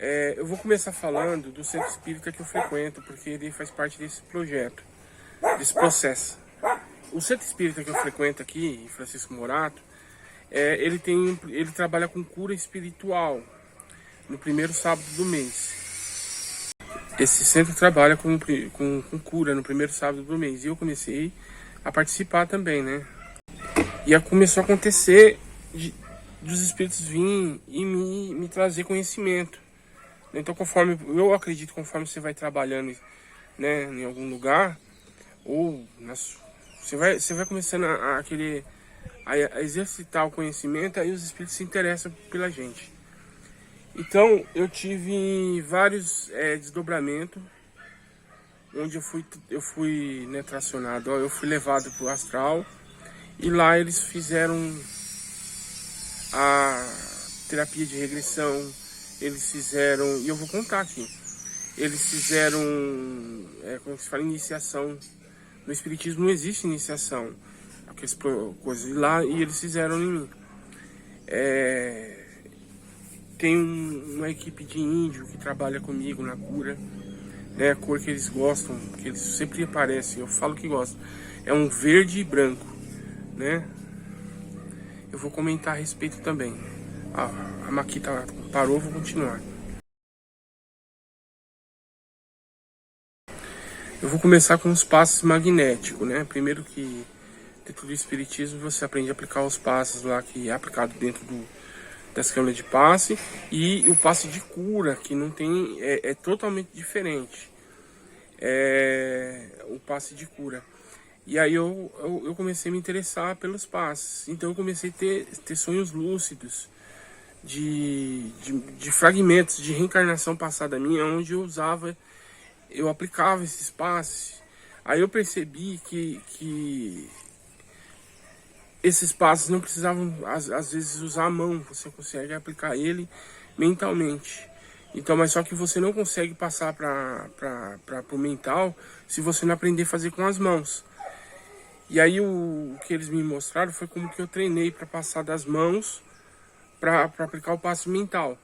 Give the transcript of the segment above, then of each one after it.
Eu vou começar falando do centro espírita que eu frequento, porque ele faz parte desse projeto, desse processo. O centro espírita que eu frequento aqui, em Francisco Morato, ele trabalha com cura espiritual no primeiro sábado do mês. Esse centro trabalha com cura no primeiro sábado do mês. E eu comecei a participar também, né? E começou a acontecer dos espíritos virem e me trazer conhecimento. Então, eu acredito, conforme você vai trabalhando, né, em algum lugar, você vai começando a exercitar o conhecimento, aí os espíritos se interessam pela gente. Então, eu tive vários desdobramentos, onde eu fui né, tracionado, eu fui levado para o astral, e lá eles fizeram a terapia de regressão, eles fizeram, e eu vou contar aqui, eles fizeram, como se fala, iniciação. No espiritismo não existe iniciação, aquelas coisas de lá, e eles fizeram em mim. Tem uma equipe de índio que trabalha comigo na cura, né, a cor que eles gostam, que eles sempre aparecem, eu falo que gostam, é um verde e branco, né? Eu vou comentar a respeito também. A Maquita parou, vou continuar. Eu vou começar com os passos magnéticos, né? Primeiro que dentro do espiritismo você aprende a aplicar os passos lá que é aplicado dentro das câmeras de passe, e o passe de cura, que não tem, é totalmente diferente. O passe de cura. E aí eu comecei a me interessar pelos passes. Então eu comecei a ter sonhos lúcidos de fragmentos de reencarnação passada minha, onde eu aplicava esses passes. Aí eu percebi que esses passos não precisavam, às vezes, usar a mão. Você consegue aplicar ele mentalmente. Então, mas só que você não consegue passar para o mental se você não aprender a fazer com as mãos. E aí o que eles me mostraram foi como que eu treinei para passar das mãos para aplicar o passo mental.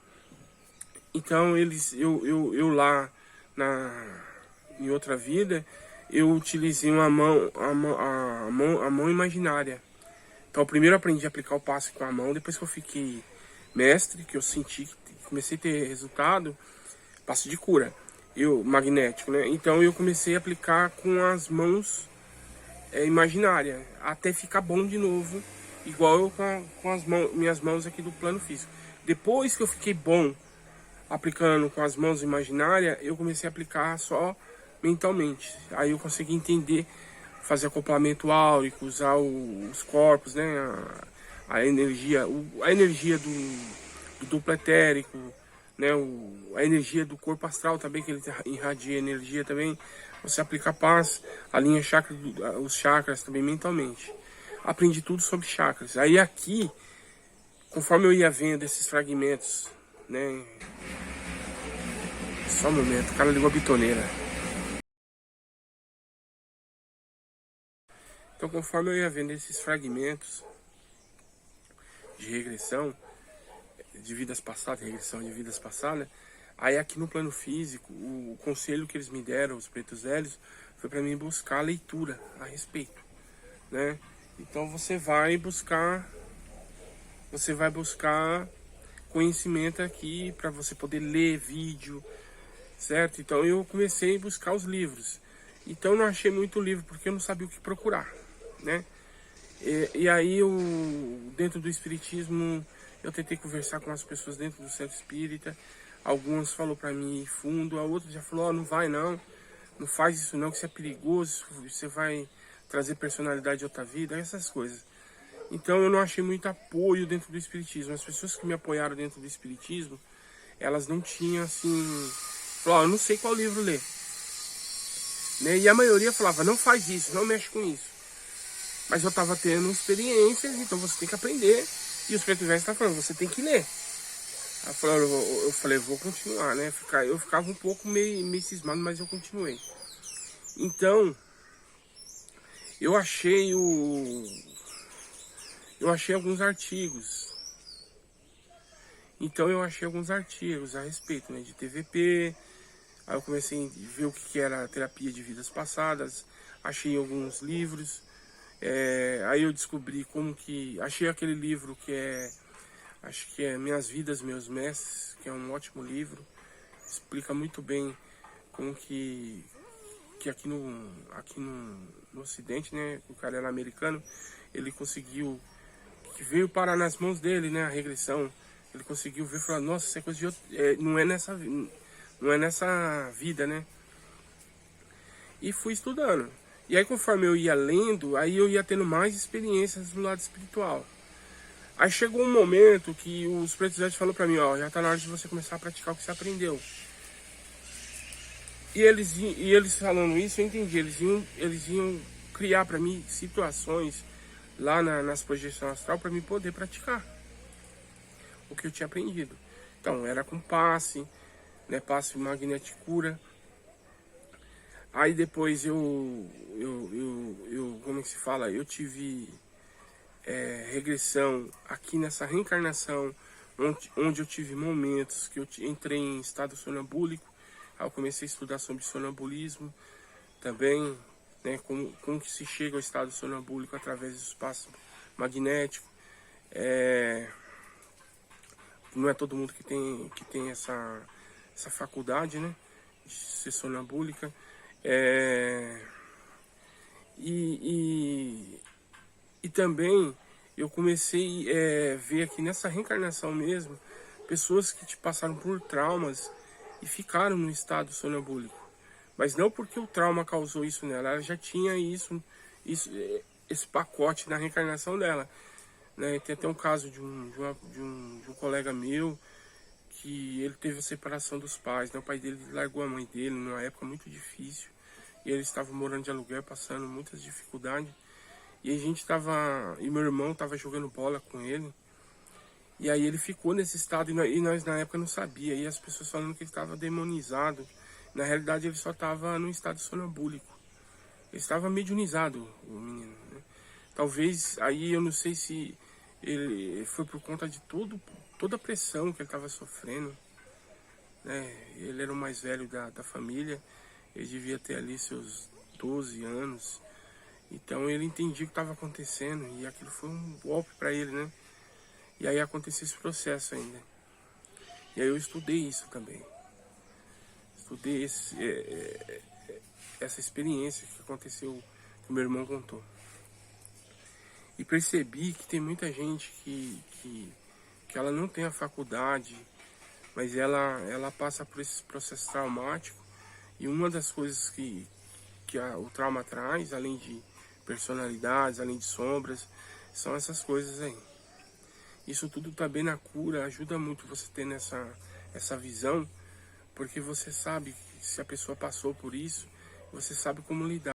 Então eu lá em outra vida eu utilizei a mão imaginária. Então primeiro eu aprendi a aplicar o passo com a mão, depois que eu fiquei mestre, que eu senti que comecei a ter resultado, passo de cura, magnético, né? Então eu comecei a aplicar com as mãos imaginária, até ficar bom de novo, igual eu com minhas mãos aqui do plano físico. Depois que eu fiquei bom aplicando com as mãos imaginárias, eu comecei a aplicar só mentalmente. Aí eu consegui entender, fazer acoplamento áurico, usar os corpos, né, a energia do duplo etérico, né, a energia do corpo astral também, que ele irradia energia também. Você aplica a paz, alinha os chakras também mentalmente. Aprendi tudo sobre chakras. Aí aqui, conforme eu ia vendo esses fragmentos, né? Só um momento, o cara ligou a bitoneira. Então, conforme eu ia vendo esses fragmentos de regressão, de vidas passadas, regressão de vidas passadas, aí aqui no plano físico, o conselho que eles me deram, os pretos velhos, foi para mim buscar a leitura a respeito, né? Então você vai buscar conhecimento aqui para você poder ler vídeo, certo? Então eu comecei a buscar os livros. Então eu não achei muito livro porque eu não sabia o que procurar, né? E aí dentro do espiritismo eu tentei conversar com as pessoas dentro do centro espírita. Algumas falou para mim ir fundo, a outra já falou: não vai não faz isso não, que isso é perigoso, você vai trazer personalidade de outra vida, essas coisas. Então eu não achei muito apoio dentro do espiritismo. As pessoas que me apoiaram dentro do espiritismo, elas não tinham assim, falaram: eu não sei qual livro ler, né? E a maioria falava: não faz isso, não mexe com isso. Mas eu estava tendo experiências, então você tem que aprender. E os pretos velhos estavam falando: você tem que ler. Eu falei: vou continuar, né? Eu ficava um pouco meio cismado, mas eu continuei. Então, eu achei alguns artigos. Então eu achei alguns artigos a respeito, né, de TVP. Aí eu comecei a ver o que era a terapia de vidas passadas, achei alguns livros. Aí eu descobri como que... Achei aquele livro que acho que é Minhas Vidas, Meus Mestres, que é um ótimo livro. Explica muito bem como que aqui no Ocidente, né, o cara era americano, ele conseguiu, que veio parar nas mãos dele, né, a regressão. Ele conseguiu ver e falar, nossa, isso é coisa de outro, não é nessa vida, né? E fui estudando. E aí conforme eu ia lendo, aí eu ia tendo mais experiências do lado espiritual. Aí chegou um momento que os pretos falou pra mim, ó, já tá na hora de você começar a praticar o que você aprendeu. E eles falando isso, eu entendi, eles iam criar pra mim situações lá nas projeções astral para mim poder praticar o que eu tinha aprendido. Então, era com passe, né, passe magnético cura. Aí depois como é que se fala? Eu tive regressão aqui nessa reencarnação, onde eu tive momentos que eu entrei em estado sonambúlico. Aí eu comecei a estudar sobre sonambulismo também, né, como que se chega ao estado sonambúlico através do espaço magnético. Não é todo mundo que tem essa faculdade, né, de ser sonambúlica. E também eu comecei a ver aqui nessa reencarnação mesmo, pessoas que passaram por traumas e ficaram no estado sonambúlico. Mas não porque o trauma causou isso nela, ela já tinha esse pacote na reencarnação dela. Né? Tem até um caso de um colega meu, que ele teve a separação dos pais, né? O pai dele largou a mãe dele numa época muito difícil, e ele estava morando de aluguel, passando muitas dificuldades, e e meu irmão estava jogando bola com ele, e aí ele ficou nesse estado, e nós na época não sabia, e as pessoas falando que ele estava demonizado. Na realidade ele só estava num estado sonambúlico, ele estava mediunizado, o menino, né? Talvez, aí eu não sei se ele foi por conta de toda a pressão que ele estava sofrendo, né? Ele era o mais velho da família, ele devia ter ali seus 12 anos, então ele entendia o que estava acontecendo, e aquilo foi um golpe para ele, né? E aí aconteceu esse processo ainda. E aí eu estudei isso também. Estudei essa experiência que aconteceu, que o meu irmão contou. E percebi que tem muita gente que ela não tem a faculdade, mas ela passa por esse processo traumático. E uma das coisas que o trauma traz, além de personalidades, além de sombras, são essas coisas aí. Isso tudo também na cura ajuda muito você ter essa visão, porque você sabe que se a pessoa passou por isso, você sabe como lidar.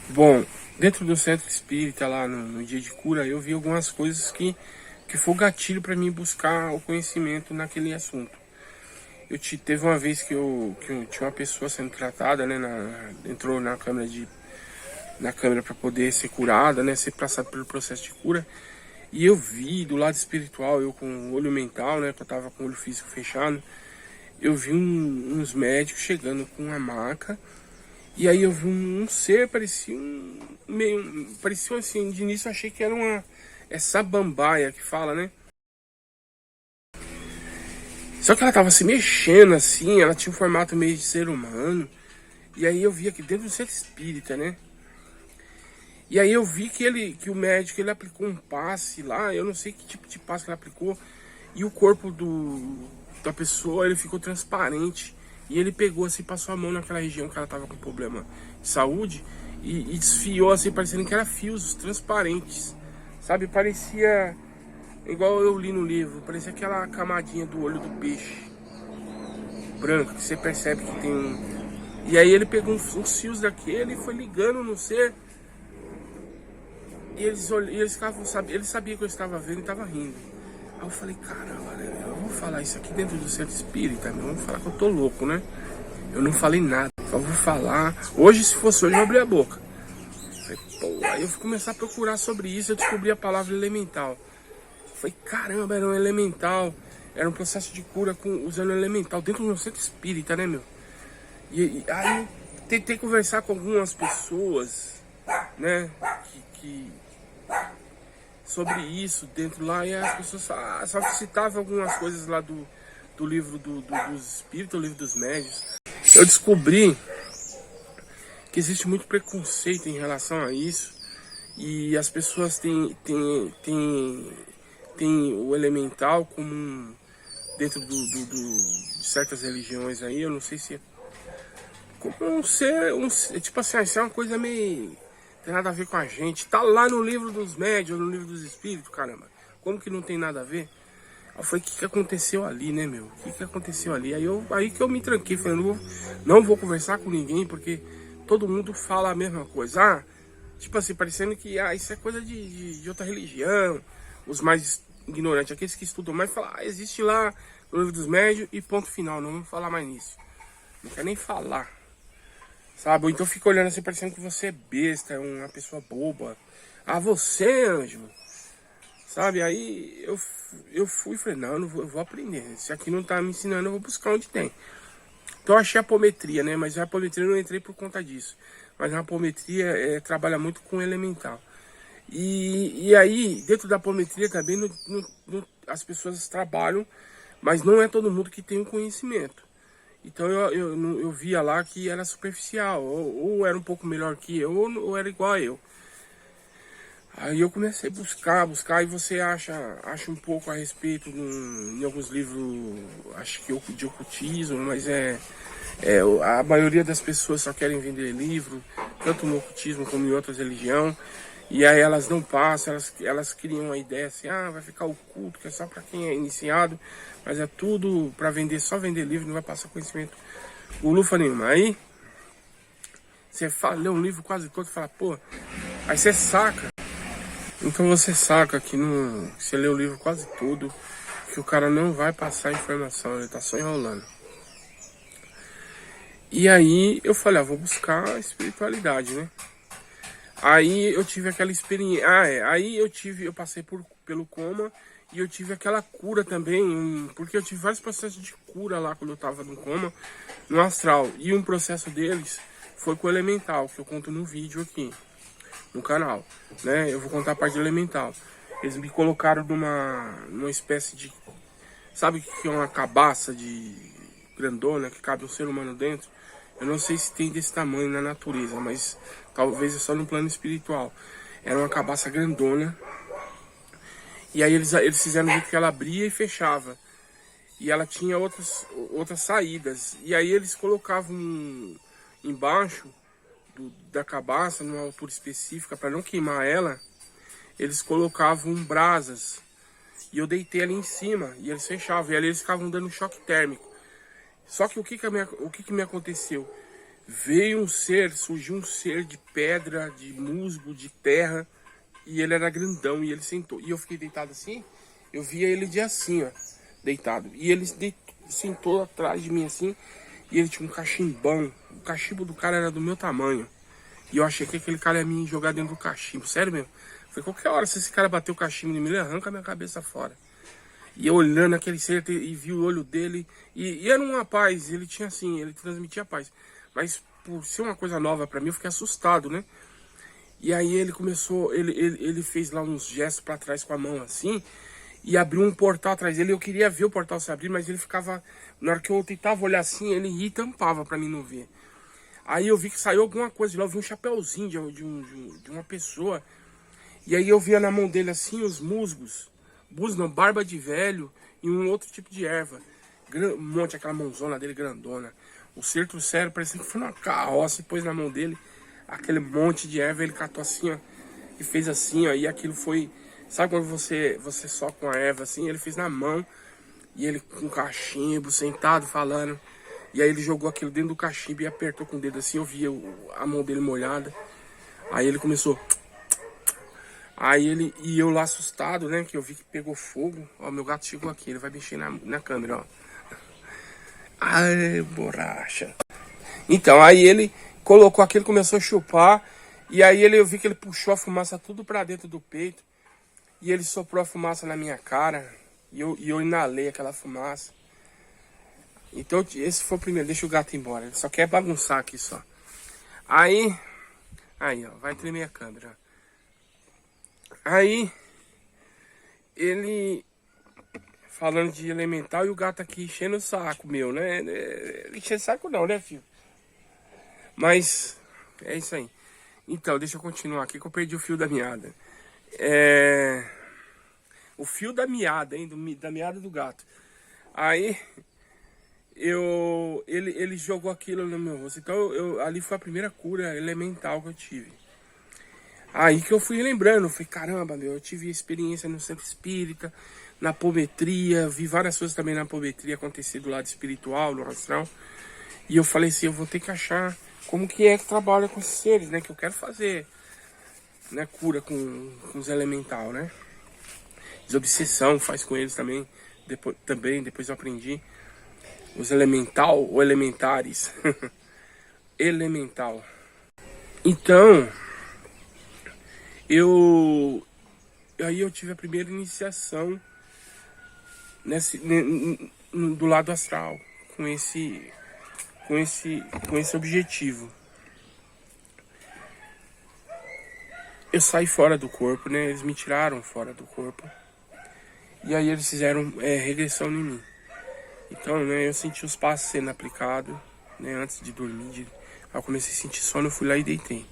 Bom, dentro do centro espírita, lá no dia de cura, eu vi algumas coisas que foi o gatilho para mim buscar o conhecimento naquele assunto. Teve uma vez que eu tinha uma pessoa sendo tratada, né, entrou na câmera para poder ser curada, né, ser passado pelo processo de cura. E eu vi do lado espiritual, eu com o olho mental, né, que eu tava com o olho físico fechado, eu vi uns médicos chegando com uma maca. E aí eu vi um ser, parecia assim, de início eu achei que era essa bambaia que fala, né? Só que ela tava se mexendo assim, ela tinha um formato meio de ser humano. E aí eu vi aqui dentro do centro espírita, né? E aí eu vi que o médico, ele aplicou um passe lá, eu não sei que tipo de passe que ele aplicou. E o corpo da pessoa, ele ficou transparente. E ele pegou assim, passou a mão naquela região que ela tava com problema de saúde e desfiou assim, parecendo que era fios transparentes, sabe? Parecia, igual eu li no livro, parecia aquela camadinha do olho do peixe branco, que você percebe que tem E aí ele pegou uns fios daquele e foi ligando no ser. E eles sabiam que eu estava vendo e estava rindo. Aí eu falei, caramba, né, eu vou falar isso aqui dentro do centro espírita, meu, vamos falar que eu tô louco, né? Eu não falei nada, eu vou falar. Hoje, se fosse hoje, eu abri a boca. Falei, pô, eu fui começar a procurar sobre isso, eu descobri a palavra elemental. Falei, caramba, era um elemental, era um processo de cura usando elemental, dentro do meu centro espírita, né, meu? E aí eu tentei conversar com algumas pessoas, né, sobre isso dentro lá, e as pessoas só citavam algumas coisas lá do livro dos espíritos, o livro dos médios. Eu descobri que existe muito preconceito em relação a isso, e as pessoas têm o elemental como dentro de certas religiões aí, eu não sei se é como tipo assim, isso é uma coisa meio, tem nada a ver com a gente, tá lá no livro dos médiuns, no livro dos espíritos, caramba, como que não tem nada a ver? Eu falei, o que aconteceu ali, né, meu? O que aconteceu ali? Aí que eu me tranquei, falei, não vou conversar com ninguém, porque todo mundo fala a mesma coisa. Tipo assim, parecendo que isso é coisa de outra religião. Os mais ignorantes, aqueles que estudam mais, falam, existe lá no livro dos médios e ponto final, não vamos falar mais nisso. Não quer nem falar, sabe? Ou então fica olhando assim, parecendo que você é besta, é uma pessoa boba. Você, Ângelo, sabe? Aí eu fui e falei, não, eu vou aprender. Se aqui não tá me ensinando, eu vou buscar onde tem. Então eu achei a apometria, né? Mas a apometria eu não entrei por conta disso. Mas a apometria trabalha muito com elemental. E aí, dentro da apometria também, as pessoas trabalham, mas não é todo mundo que tem o conhecimento. Então eu via lá que era superficial, ou era um pouco melhor que eu, ou era igual a eu. Aí eu comecei a buscar, e você acha um pouco a respeito em alguns livros, acho que de ocultismo, mas a maioria das pessoas só querem vender livro, tanto no ocultismo como em outras religiões, e aí elas não passam, elas criam uma ideia assim, vai ficar oculto, que é só para quem é iniciado, mas é tudo para vender, só vender livro, não vai passar conhecimento lufa nenhuma. Aí você lê um livro quase todo e fala, pô, aí você saca. Então você saca que você lê o livro quase todo, que o cara não vai passar informação, ele tá só enrolando. E aí eu falei, vou buscar a espiritualidade, né? Aí eu tive aquela experiência, aí eu passei pelo coma, e eu tive aquela cura também, porque eu tive vários processos de cura lá quando eu tava no coma, no astral. E um processo deles foi com o elemental, que eu conto no vídeo aqui no canal, né? Eu vou contar a parte do elemental. Eles me colocaram numa espécie de, sabe o que é uma cabaça de grandona que cabe um ser humano dentro? Eu não sei se tem desse tamanho na natureza, mas talvez é só no plano espiritual. Era uma cabaça grandona. E aí eles fizeram um jeito que ela abria e fechava. E ela tinha outras saídas. E aí eles colocavam embaixo da cabaça, numa altura específica, para não queimar ela, eles colocavam brasas. E eu deitei ali em cima, e eles fechavam. E ali eles ficavam dando choque térmico. Só que o que me aconteceu? Surgiu um ser de pedra, de musgo, de terra, e ele era grandão, e ele sentou. E eu fiquei deitado assim, eu via ele de assim, ó, deitado. E ele sentou atrás de mim assim, e ele tinha um cachimbão. O cachimbo do cara era do meu tamanho. E eu achei que aquele cara ia me jogar dentro do cachimbo, sério mesmo. Falei, qualquer hora, se esse cara bater o cachimbo em mim, ele arranca a minha cabeça fora. E eu olhando aquele ser e vi o olho dele. E era um rapaz, ele tinha assim, ele transmitia paz. Mas por ser uma coisa nova pra mim, eu fiquei assustado, né? E aí ele começou, ele fez lá uns gestos pra trás com a mão assim. E abriu um portal atrás dele. Eu queria ver o portal se abrir, mas ele ficava... Na hora que eu tentava olhar assim, ele ia e tampava pra mim não ver. Aí eu vi que saiu alguma coisa de lá. Eu vi um chapéuzinho de uma pessoa. E aí eu via na mão dele assim os musgos. Musgo não, barba de velho e um outro tipo de erva. Um monte, aquela mãozona dele grandona. O certo sério parecia que foi uma carroça e pôs na mão dele aquele monte de erva. Ele catou assim, ó, e fez assim, ó. E aquilo foi... Sabe quando você só com a erva assim? Ele fez na mão. E ele com cachimbo, sentado, falando. E aí ele jogou aquilo dentro do cachimbo e apertou com o dedo assim. Eu via a mão dele molhada. Aí ele começou... Aí e eu lá assustado, né? Que eu vi que pegou fogo. Ó, meu gato chegou aqui, ele vai mexer na câmera, ó. Ai, borracha. Então, aí ele colocou aquilo, começou a chupar. E aí eu vi que ele puxou a fumaça tudo pra dentro do peito. E ele soprou a fumaça na minha cara. E eu inalei aquela fumaça. Então esse foi o primeiro. Deixa o gato ir embora. Ele só quer bagunçar aqui só. Aí, ó, vai tremer a câmera. Aí, ele falando de elemental e o gato aqui enchendo o saco meu, né? Enchendo o saco não, né, filho? Mas, é isso aí. Então, deixa eu continuar aqui que eu perdi o fio da meada. O fio da meada, hein? Da meada do gato. Aí, ele jogou aquilo no meu rosto. Então, ali foi a primeira cura elemental que eu tive. Aí que eu fui lembrando, falei, caramba, meu, eu tive experiência no centro espírita, na apometria, vi várias coisas também na apometria acontecer do lado espiritual, no astral. E eu falei assim, eu vou ter que achar como que é que trabalha com esses seres, né, que eu quero fazer, né, cura com os elemental, né. Desobsessão faz com eles também, depois eu aprendi. Os elemental ou elementares. Elemental. Então, aí eu tive a primeira iniciação do lado astral, com esse objetivo. Eu saí fora do corpo, né? Eles me tiraram fora do corpo. E aí eles fizeram regressão em mim. Então, né, eu senti os passos sendo aplicados, né, antes de dormir. Aí eu comecei a sentir sono, eu fui lá e deitei.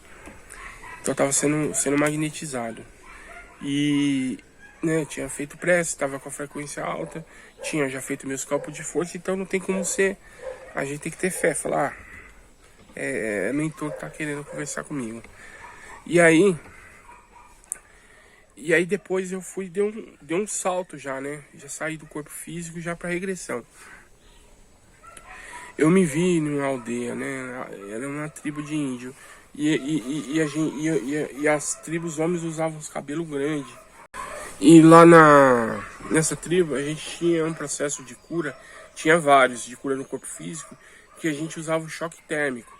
Então eu tava sendo magnetizado. E, né, eu tinha feito prece, tava com a frequência alta, tinha já feito meus cálculos de força, então não tem como ser. A gente tem que ter fé, falar, mentor que tá querendo conversar comigo. E aí depois eu fui, deu um salto já, né? Já saí do corpo físico já pra regressão. Eu me vi numa aldeia, né? Era uma tribo de índio. E as tribos homens usavam os cabelos grandes. E lá nessa tribo a gente tinha um processo de cura, tinha vários de cura no corpo físico, que a gente usava o choque térmico.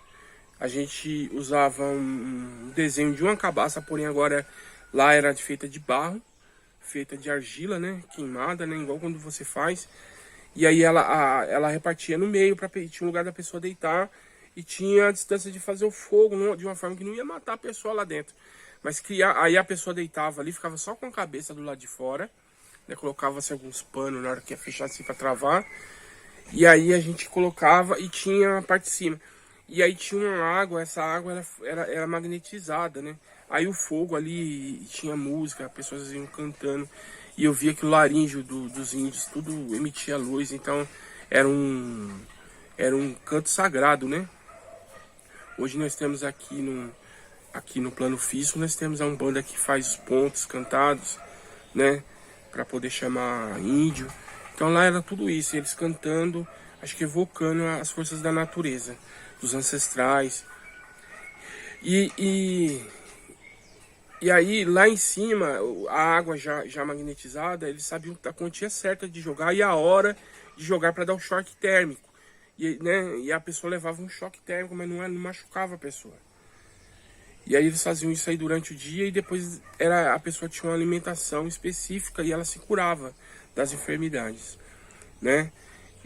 A gente usava um desenho de uma cabaça, porém agora lá era feita de barro, feita de argila, né? Queimada, né? Igual quando você faz. E aí ela repartia no meio, tinha um lugar da pessoa deitar e tinha a distância de fazer o fogo de uma forma que não ia matar a pessoa lá dentro. Mas aí a pessoa deitava ali, ficava só com a cabeça do lado de fora, né? Colocava-se alguns panos na hora que ia fechar assim para travar. E aí a gente colocava e tinha a parte de cima. E aí tinha uma água, essa água era magnetizada, né? Aí o fogo ali tinha música, pessoas iam cantando. E eu via que o laríngeo dos índios, tudo emitia luz, então era um canto sagrado, né? Hoje nós temos aqui no plano físico, nós temos a Umbanda que faz os pontos cantados, né? Para poder chamar índio. Então lá era tudo isso, eles cantando, acho que evocando as forças da natureza, dos ancestrais. E aí, lá em cima, a água já magnetizada, eles sabiam a quantia certa de jogar e a hora de jogar para dar o choque térmico. E a pessoa levava um choque térmico, mas não machucava a pessoa. E aí eles faziam isso aí durante o dia e depois a pessoa tinha uma alimentação específica e ela se curava das enfermidades, né?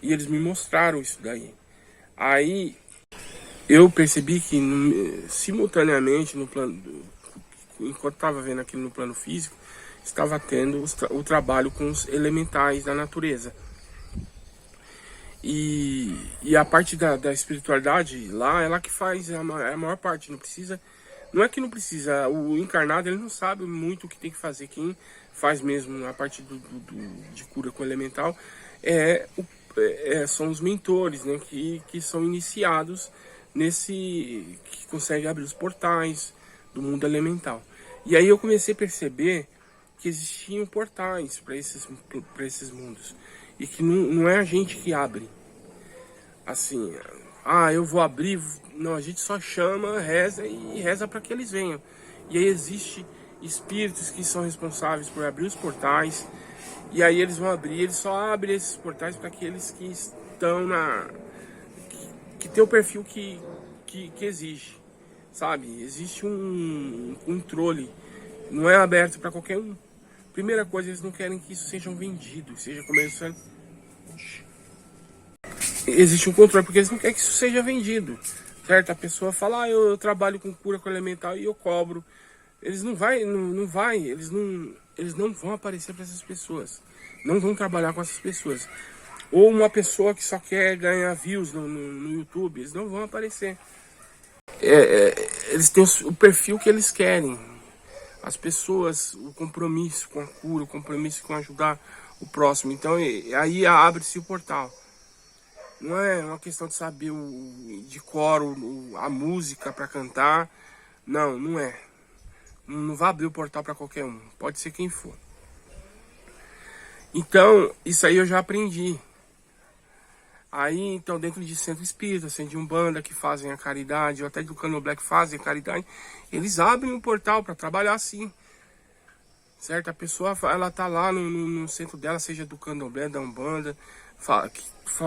E eles me mostraram isso daí. Aí eu percebi que simultaneamente no plano, enquanto estava vendo aquilo no plano físico, estava tendo o trabalho com os elementais da natureza. E a parte da espiritualidade lá, ela que faz a maior parte, não é que não precisa, o encarnado ele não sabe muito o que tem que fazer, quem faz mesmo a parte de cura com elemental são os mentores, né, que são iniciados que conseguem abrir os portais do mundo elemental. E aí eu comecei a perceber que existiam portais para esses mundos. E que não é a gente que abre. Assim, eu vou abrir. Não, a gente só chama, reza e reza para que eles venham. E aí existe espíritos que são responsáveis por abrir os portais. E aí eles vão abrir, eles só abrem esses portais para aqueles que estão que tem o perfil que exige, sabe? Existe um controle, não é aberto para qualquer um. Primeira coisa, eles não querem que isso seja vendido, seja comercial. Existe um controle porque eles não querem que isso seja vendido, certo? A pessoa fala, eu trabalho com cura com elemental e eu cobro. Eles eles não vão aparecer para essas pessoas, não vão trabalhar com essas pessoas. Ou uma pessoa que só quer ganhar views no YouTube, eles não vão aparecer. Eles têm o perfil que eles querem. As pessoas, o compromisso com a cura, o compromisso com ajudar o próximo. Então aí abre-se o portal. Não é uma questão de saber de cor a música para cantar. Não, não é. Não vai abrir o portal para qualquer um. Pode ser quem for. Então, isso aí eu já aprendi. Aí, então, dentro de centro espírita, centro de umbanda que fazem a caridade, ou até do Candomblé que fazem a caridade, eles abrem um portal para trabalhar assim. Certo? A pessoa, ela tá lá no centro dela, seja do Candomblé, da umbanda, fala que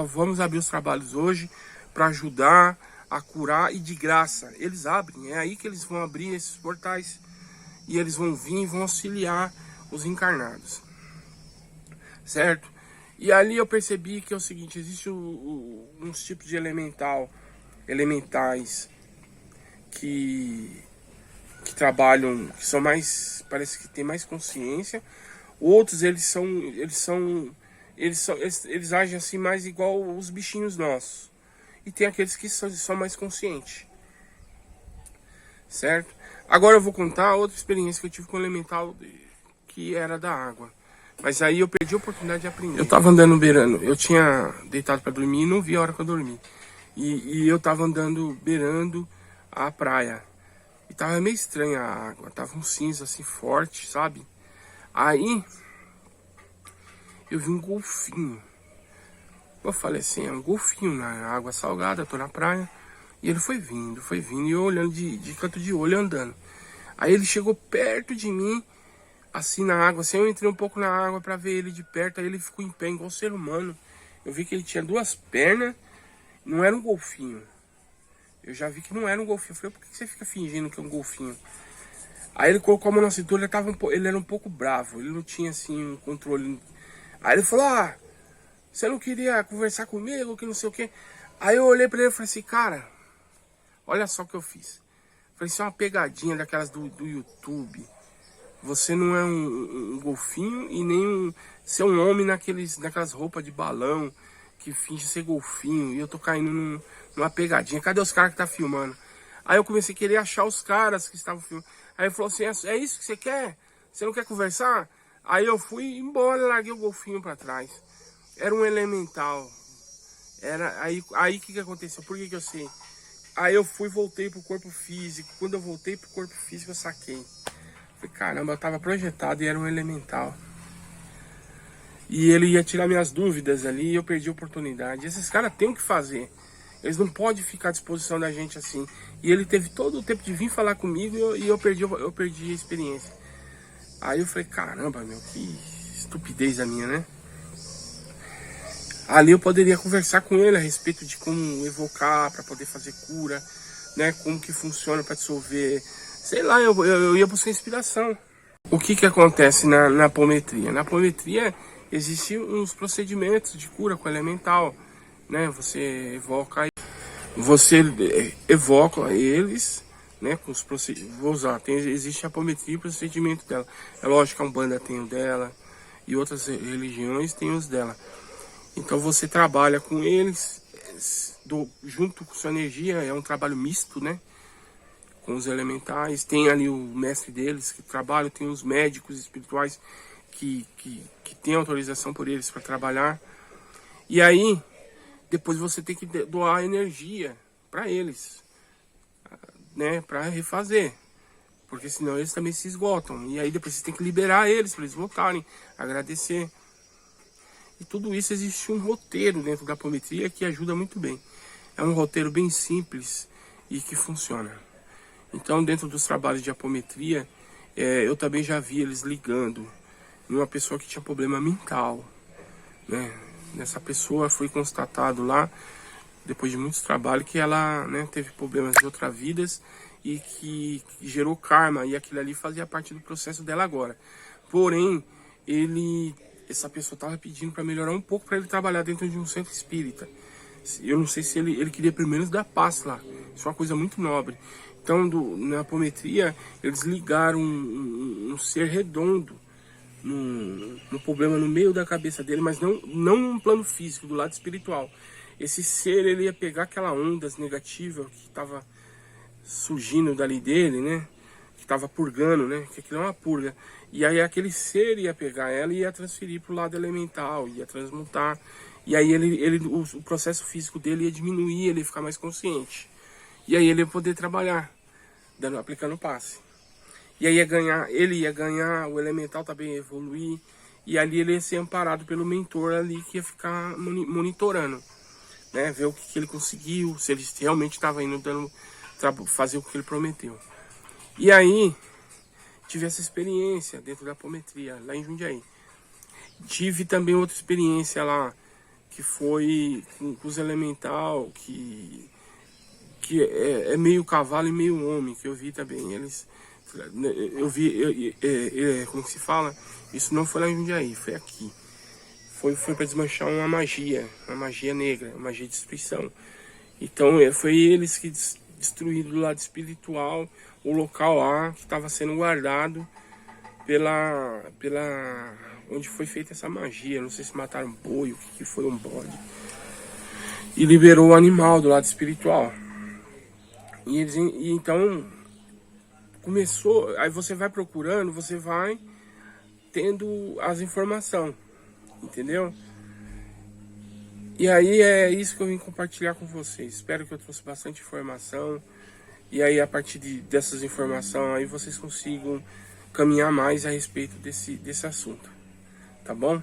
vamos abrir os trabalhos hoje para ajudar a curar e de graça. Eles abrem, é aí que eles vão abrir esses portais. E eles vão vir e vão auxiliar os encarnados. Certo? E ali eu percebi que é o seguinte, existe uns tipos de elementais que trabalham, que são mais, parece que tem mais consciência. Outros eles agem assim mais igual os bichinhos nossos. E tem aqueles que são mais conscientes. Certo? Agora eu vou contar outra experiência que eu tive com o elemental que era da água. Mas aí eu perdi a oportunidade de aprender. Eu tava andando beirando, eu tinha deitado para dormir e não vi a hora que eu dormi. E eu tava andando beirando a praia. E tava meio estranha a água, tava um cinza assim forte, sabe? Aí eu vi um golfinho. Eu falei assim, é um golfinho na água salgada, tô na praia. E ele foi vindo, e eu olhando de canto de olho, andando. Aí ele chegou perto de mim, assim na água, assim, eu entrei um pouco na água pra ver ele de perto, aí ele ficou em pé, igual ser humano. Eu vi que ele tinha duas pernas, não era um golfinho. Eu já vi que não era um golfinho. Eu falei, por que você fica fingindo que é um golfinho? Aí ele colocou a mão na cintura, ele era um pouco bravo, ele não tinha assim um controle. Aí ele falou, você não queria conversar comigo, que não sei o quê. Aí eu olhei pra ele e falei assim, cara, olha só o que eu fiz. Falei, isso é uma pegadinha daquelas do YouTube. Você não é um golfinho e nem ser um homem naquelas roupas de balão que finge ser golfinho. E eu tô caindo numa pegadinha. Cadê os caras que tá filmando? Aí eu comecei a querer achar os caras que estavam filmando. Aí ele falou assim, é isso que você quer? Você não quer conversar? Aí eu fui embora e larguei o golfinho pra trás. Era um elemental. Aí que aconteceu? Por que eu sei? Aí eu voltei pro corpo físico. Quando eu voltei pro corpo físico, eu saquei. Falei, caramba, eu tava projetado e era um elemental. E ele ia tirar minhas dúvidas ali e eu perdi a oportunidade. Esses caras têm o que fazer. Eles não podem ficar à disposição da gente assim. E ele teve todo o tempo de vir falar comigo e eu perdi a experiência. Aí eu falei, caramba, meu, que estupidez a minha, né? Ali eu poderia conversar com ele a respeito de como evocar para poder fazer cura, né? Como que funciona para dissolver. Sei lá, eu ia buscar inspiração. O que acontece na apometria? Na apometria existem uns procedimentos de cura com elemental, né? Você evoca eles, né? Com os procedimentos. Vou usar, existe a apometria e o procedimento dela. É lógico que a Umbanda tem o dela e outras religiões têm os dela. Então você trabalha com eles, junto com sua energia, é um trabalho misto, né? Com os elementais, tem ali o mestre deles que trabalha, tem os médicos espirituais que tem autorização por eles para trabalhar. E aí, depois você tem que doar energia para eles, né? Para refazer, porque senão eles também se esgotam. E aí depois você tem que liberar eles para eles voltarem, agradecer. E tudo isso existe um roteiro dentro da apometria que ajuda muito bem. É um roteiro bem simples e que funciona. Então, dentro dos trabalhos de apometria, eu também já vi eles ligando em uma pessoa que tinha problema mental, né? Nessa pessoa foi constatado lá, depois de muitos trabalhos, que ela, né, teve problemas de outras vidas e que gerou karma, e aquilo ali fazia parte do processo dela agora. Porém, essa pessoa estava pedindo para melhorar um pouco, para ele trabalhar dentro de um centro espírita. Eu não sei se ele queria pelo menos dar paz lá. Isso é uma coisa muito nobre. Então, na apometria, eles ligaram um ser redondo no problema no meio da cabeça dele, mas não num plano físico, do lado espiritual. Esse ser, ele ia pegar aquela ondas negativa que estava surgindo dali dele, né? Que estava purgando, né? Que aquilo é uma purga. E aí aquele ser ia pegar ela e ia transferir para o lado elemental, ia transmutar. E aí o processo físico dele ia diminuir, ele ia ficar mais consciente. E aí ele ia poder trabalhar, aplicando passe. E aí ele ia ganhar, o elemental também ia evoluir. E ali ele ia ser amparado pelo mentor ali, que ia ficar monitorando, né? Ver o que ele conseguiu, se ele realmente estava indo fazer o que ele prometeu. E aí, tive essa experiência dentro da apometria, lá em Jundiaí. Tive também outra experiência lá, que foi com os elemental, que é meio cavalo e meio homem, que eu vi também. Eu vi, como que se fala? Isso não foi lá em Jundiaí, foi aqui. Foi para desmanchar uma magia negra, uma magia de destruição. Então foi eles que destruíram do lado espiritual o local lá que estava sendo guardado pela onde foi feita essa magia. Não sei se mataram um boi, o que foi um bode. E liberou o animal do lado espiritual. E então começou, aí você vai procurando, você vai tendo as informações, entendeu? E aí é isso que eu vim compartilhar com vocês. Espero que eu trouxe bastante informação. E aí a partir dessas informações aí vocês consigam caminhar mais a respeito desse assunto. Tá bom?